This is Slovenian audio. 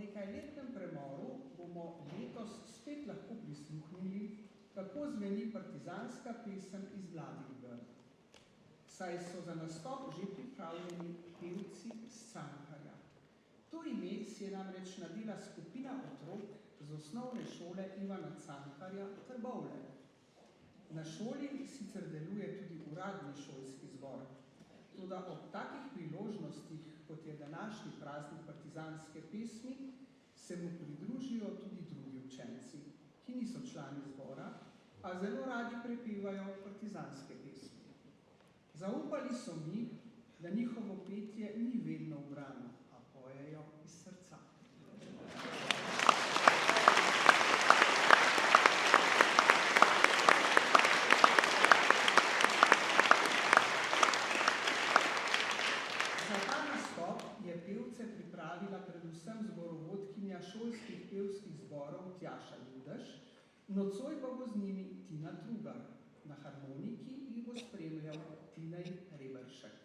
nekajletnem premoru bomo letos spet lahko prisluhnili, kako zveni partizanska pesem iz Mladih grd. Saj so za nastop že pripravljeni pevci z Cankarja. To ime si je namreč nadela skupina otrok z osnovne šole Ivana Cankarja Trbovlje. Na šoli sicer deluje tudi uradni šolski zbor, toda ob takih priložnostih, kot je današnji praznik partizanske pesmi, se mu pridružijo tudi drugi učenci, ki niso člani zbora, a zelo radi prepevajo partizanske pesmi. Zaupali so mi, da njihovo petje ni vedno ubrano, a pojejo iz srca. Za ta nastop je pevce pripravila predvsem zborovodkinja šolskih pevskih zborov Tjaša Judež, nocoj pa bo z njimi Tina Trugar. Na harmoniki jih bo spremljal Tinej Reberšek.